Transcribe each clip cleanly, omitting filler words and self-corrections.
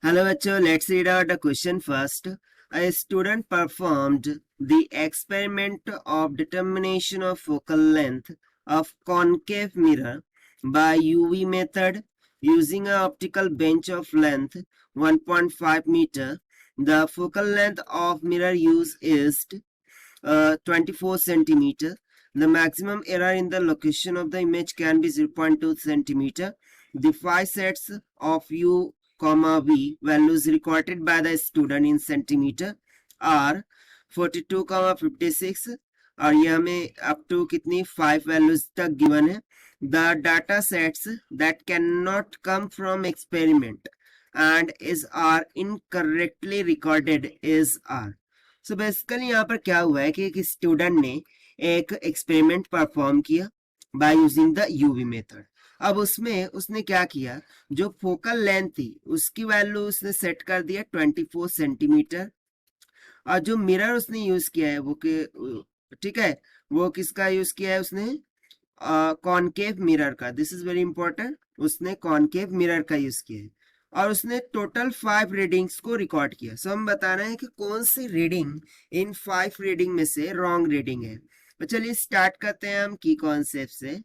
Hello, bachcho. Let's read out the question first. A student performed the experiment of determination of focal length of concave mirror by UV method using an optical bench of length 1.5 meter. The focal length of mirror used is 24 centimeter. The maximum error in the location of the image can be 0.2 centimeter. The 5 sets of U, V values recorded by the student in centimeter are 42, 56 और ये हमें up to कितनी 5 values तक given है. The data sets that cannot come from experiment and are incorrectly recorded is are. So basically यहाँ पर क्या हुआ है कि एक स्टूडेंट ने एक एक्सपेरिमेंट परफॉर्म किया bye using the UV method. अब उसमें उसने क्या किया, जो फोकल लेंथ थी उसकी वैल्यू उसने सेट कर दिया 24 सेंटीमीटर और जो मिरर उसने यूज किया है वो ठीक है, वो किसका यूज किया है उसने, कॉनकेव मिरर का. This is very important. उसने कॉनकेव मिरर का यूज किया है और उसने टोटल 5 रीडिंग्स को रिकॉर्ड किया. सो हम बता रहे हैं कि कौन सी रीडिंग इन 5 रीडिंग में से रॉन्ग रीडिंग है. तो चलिए स्टार्ट करते हैं हम की कॉन्सेप्ट से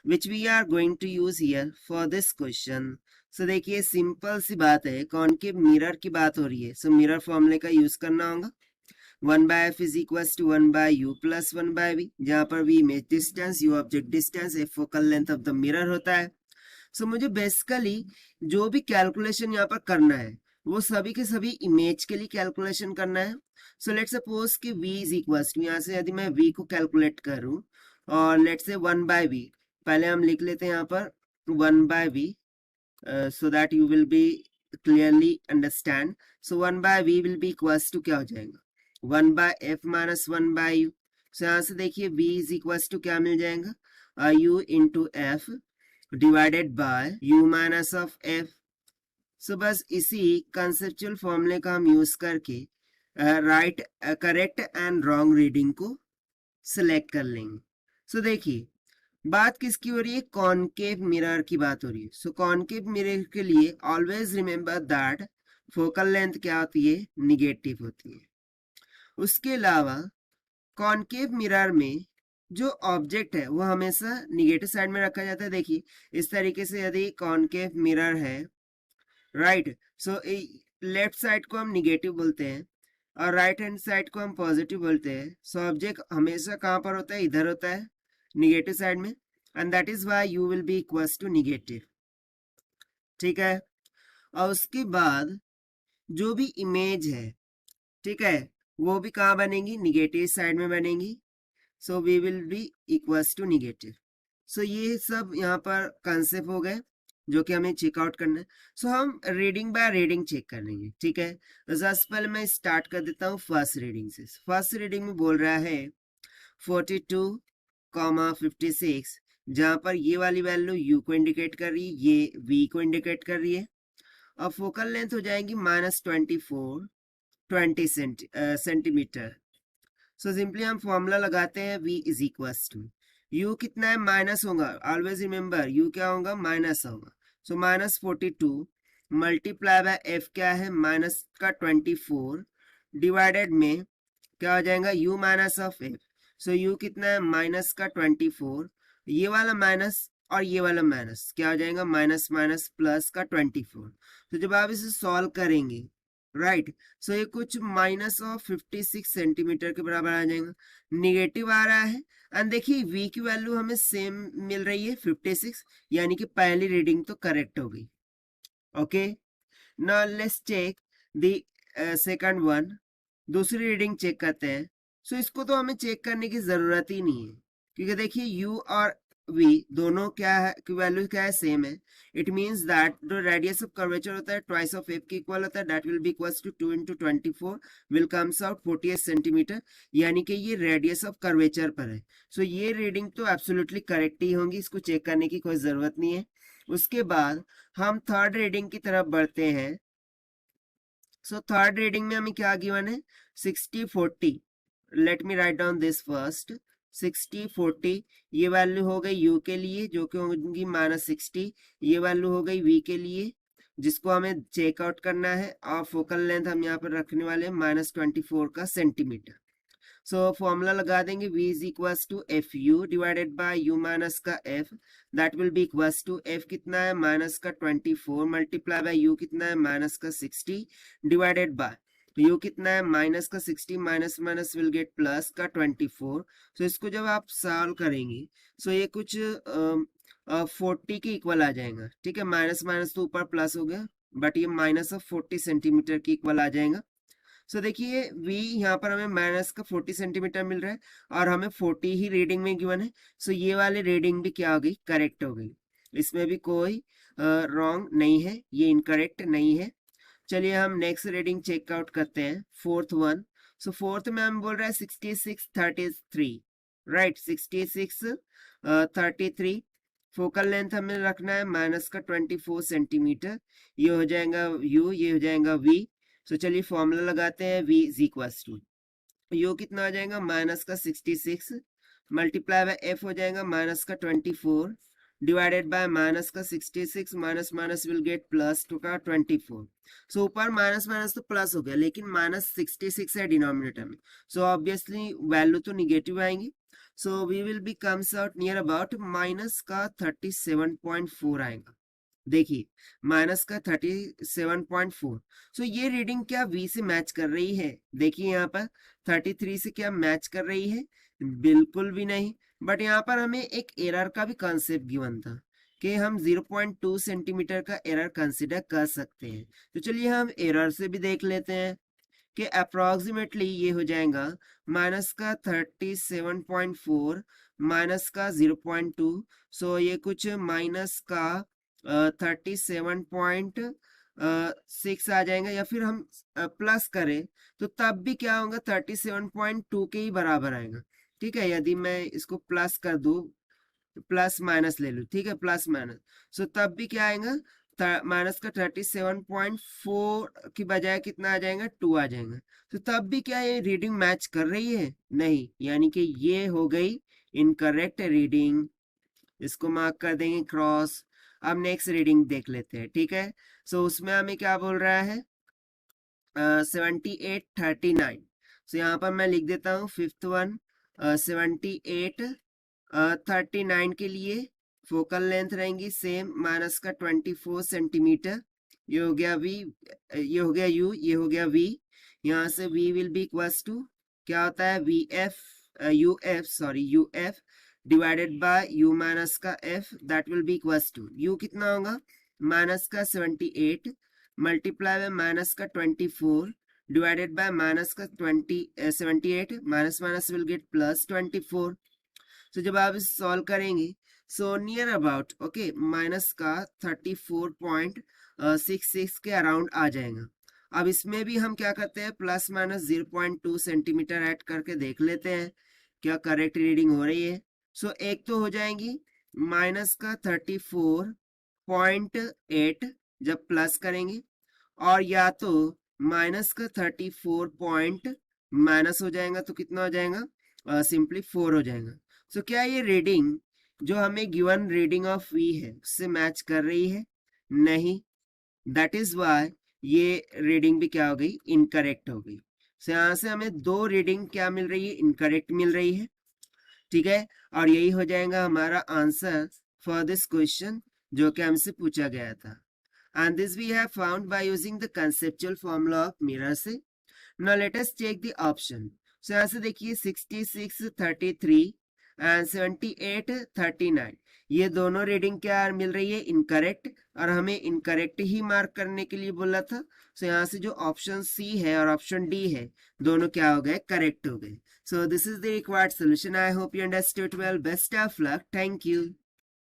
which we are going to use here for this question. So देखिए सिंपल सी बात है, कॉनकेव मिरर की बात हो रही है. सो मिरर फॉर्मूले का यूज करना होगा. 1/f is equals to 1/u plus 1/v, जहां पर v image distance, u object distance, f focal length of the mirror होता है. सो मुझे बेसिकली जो भी कैलकुलेशन यहाँ पर करना है वो सभी के सभी इमेज के लिए कैलकुलेशन करना है. सो लेट्स सपोज कि v इज इक्वल्स टू, यहाँ से यदि मैं v को कैलकुलेट करूं और लेट्स से 1/v, पहले हम लिख लेते हैं यहाँ पर 1/v so that you will be clearly understand. So 1/v will be equals to क्या हो जाएगा, 1/f minus 1/u. so यहाँ से देखिए v is equals to क्या मिल जाएगा, u into f divided by u minus of f. so बस इसी कंसेप्चुअल फॉर्मूले का हम यूज करके right correct and wrong reading को सिलेक्ट कर लेंगे. सो देखिए बात किसकी हो रही है, कॉनकेव मिरर की बात हो रही है. सो कॉनकेव मिरर के लिए always remember that focal length क्या होती है, निगेटिव होती है. उसके अलावा कॉनकेव मिरर में जो ऑब्जेक्ट है वो हमेशा निगेटिव साइड में रखा जाता है. देखिए इस तरीके से यदि कॉनकेव मिरर है, राइट, सो लेफ्ट साइड को हम निगेटिव बोलते हैं और राइट हैंड साइड को हम पॉजिटिव बोलते हैं. सो ऑब्जेक्ट हमेशा कहाँ पर होता है, इधर होता है, निगेटिव साइड में, and that is why u will be equals to negative. ठीक है, और उसके बाद जो भी इमेज है, ठीक है, वो भी कहाँ बनेंगी, निगेटिव साइड में बनेंगी. So we will be equals to negative. So ये सब यहाँ पर कंसेप्ट हो गए जो कि हमें चेकआउट करना है. सो हम रीडिंग बाय रीडिंग चेक कर लेंगे. ठीक है, तो सबसे पहले मैं स्टार्ट कर देता हूँ फर्स्ट रीडिंग से. फर्स्ट रीडिंग में बोल रहा है 42, 56, जहां पर ये वाली वैल्यू u को इंडिकेट कर रही है, ये v को इंडिकेट कर रही है. अब फोकल लेंथ हो जाएगी -24 20 सेंटीमीटर. सो सिंपली हम फॉर्मूला लगाते हैं v is equals to, u कितना है, माइनस होगा, ऑलवेज रिमेंबर u क्या होगा, माइनस होगा. सो -42 मल्टीप्लाई बाय f क्या है, माइनस का 24 डिवाइडेड में क्या हो जाएगा, u minus of f. So u कितना है, माइनस का 24, ये वाला माइनस और ये वाला माइनस क्या हो जाएगा, माइनस माइनस प्लस का 24. तो जब आप इसे सॉल्व करेंगे, राइट, सो ये कुछ माइनस ऑफ 56 सेंटीमीटर के बराबर आ जाएगा. निगेटिव आ रहा है एंड देखिए v की वैल्यू हमें सेम मिल रही है 56, यानी कि पहली रीडिंग तो करेक्ट हो गई. Okay, now let's check the second one. दूसरी रीडिंग चेक करते हैं. सो इसको तो हमें चेक करने की जरूरत ही नहीं है क्योंकि देखिए u और v दोनों क्या है की वैल्यू क्या है, सेम है. इट मींस दैट जो रेडियस ऑफ कर्वेचर होता है ट्वाइस ऑफ f के इक्वल होता है, that will be equals to 2 into 24 will comes out 48 centimetre, यानी कि ये रेडियस ऑफ कर्वेचर पर है. सो ये रीडिंग तो एब्सोल्युटली करेक्ट ही होंगी, इसको चेक करने की कोई जरूरत नहीं है. उसके बाद हम थर्ड रीडिंग की तरफ बढ़ते हैं. सो थर्ड रीडिंग में हमें क्या गिवन है, 60/40. Let me write down this first. 60/40 ये वैल्यू हो गई u के लिए जो कि होगी -60, ये वैल्यू हो गई v के लिए जिसको हमें चेकआउट करना है, और फोकल लेंथ हम यहाँ पर रखने वाले हैं -24 का सेंटीमीटर। सो फॉर्मूला लगा देंगे, v is equals to F U divided by U minus का F, that will be equals to F कितना है माइनस का 24 मल्टीप्लाई बाय यू कितना है माइनस का 60 डिवाइडेड बाय यू कितना है माइनस का 60 minus minus will get plus का 24। सो इसको जब आप सॉल्व करेंगे सो ये कुछ 40 के इक्वल आ जाएगा, ठीक है। माइनस माइनस तो ऊपर प्लस हो गया, बट ये माइनस ऑफ 40 सेंटीमीटर के इक्वल आ जाएगा। सो देखिए v यहाँ पर हमें माइनस का 40 सेंटीमीटर मिल रहा है और हमें 40 ही रीडिंग में गिवन है। सो ये वाली रीडिंग भी क्या हो गई, करेक्ट हो गई, इसमें भी कोई रॉन्ग नहीं है, ये इनकरेक्ट नहीं है। चलिए हम नेक्स्ट रीडिंग चेकआउट करते हैं, फोर्थ वन। सो फोर्थ में हम बोल रहे हैं 6633, राइट, 6633। फोकल लेंथ हमें रखना है माइनस का 24 सेंटीमीटर, ये हो जाएगा u, ये हो जाएगा v। तो चलिए फॉर्मूला लगाते हैं, v is equals to u कितना हो जाएगा माइनस का 66 मल्टीप्लाई बाय f हो जाएगा माइनस का 24 डिवाइडेड बाय माइनस का 66 minus minus will get plus two का 24। सो ऊपर माइनस माइनस तो प्लस हो गया, लेकिन माइनस 66 है डिनोमिनेटर में, सो ऑब्वियसली वैल्यू तो निगेटिव आएंगी। So we will be comes out near about minus का 37.4 आएगा। देखिए माइनस का 37.4। सो ये रीडिंग क्या v से मैच कर रही है? देखिए यहाँ पर 33 से क्या मैच कर रही है? बिल्कुल भी नहीं। बट यहाँ पर हमें एक एरर का भी कॉन्सेप्ट गिवन था कि हम 0.2 सेंटीमीटर का एरर कंसिडर कर सकते हैं। तो चलिए हम एरर से भी देख लेते हैं कि अप्रोक्सीमेटली ये हो जाएगा माइनस का 37.4 माइनस का 0.2। सो ये कुछ माइनस का 37.6 आ जाएगा, या फिर हम प्लस करें तो तब भी क्या होगा 37.2 के ही बराबर आएगा, ठीक है। यदि मैं इसको प्लस कर दूं, प्लस माइनस ले लूं, ठीक है, प्लस माइनस, सो तब भी क्या आएगा माइनस का 37.4 की बजाय कितना आ जाएगा 2 आ जाएगा। तो तब भी क्या ये रीडिंग मैच कर रही है? नहीं, यानी कि ये हो गई इनकरेक्ट रीडिंग, इसको मार्क कर देंगे क्रॉस। अब नेक्स्ट रीडिंग देख लेते हैं, ठीक है। सो उसमें हमें क्या बोल रहा है 7839। सो यहाँ पर मैं लिख देता हूँ फिफ्थ वन 7839 के लिए फोकल लेंथ रहेंगी सेम माइनस का 24 सेंटीमीटर। ये हो गया v, ये हो गया u, ये हो गया v। यहाँ से v will be equals to क्या होता है uf divided by u minus का f, that will be equals to u कितना होगा माइनस का 78 मल्टीप्लाई बाय माइनस का 24 डिवाइडेड बाय माइनस का 78 minus minus will get plus 24। तो जब आप इसे सॉल्व करेंगे so near about okay minus का 34.66 के अराउंड आ जाएगा। अब इसमें भी हम क्या करते हैं प्लस माइनस 0.2 सेंटीमीटर ऐड करके देख लेते हैं क्या करेक्ट रीडिंग हो रही है। सो एक तो हो जाएगी माइनस का 34.8 जब प्लस करेंगे, और या तो माइनस का 34 माइनस हो जाएगा तो कितना हो जाएगा सिंपली 4 हो जाएगा। सो क्या ये रीडिंग जो हमें गिवन रीडिंग ऑफ v है उससे मैच कर रही है? नहीं, दैट इज वाई ये रीडिंग भी क्या हो गई इनकरेक्ट हो गई। सो यहाँ से हमें दो रीडिंग क्या मिल रही है इनकरेक्ट मिल रही है, ठीक है। और यही हो जाएगा हमारा आंसर फॉर दिस क्वेश्चन जो कि हमसे पूछा गया था। And this we have found by using the conceptual formula of mirror से। Now let us check the option. So यहाँ से देखिए 6633 एंड 7839 ये दोनों रीडिंग क्या मिल रही है इनकरेक्ट, और हमें इनकरेक्ट ही मार्क करने के लिए बोला था। सो यहाँ से जो ऑप्शन सी है और ऑप्शन डी है दोनों क्या हो गए करेक्ट हो गए। So this is the required solution. I hope you understood well. Best of luck. Thank you.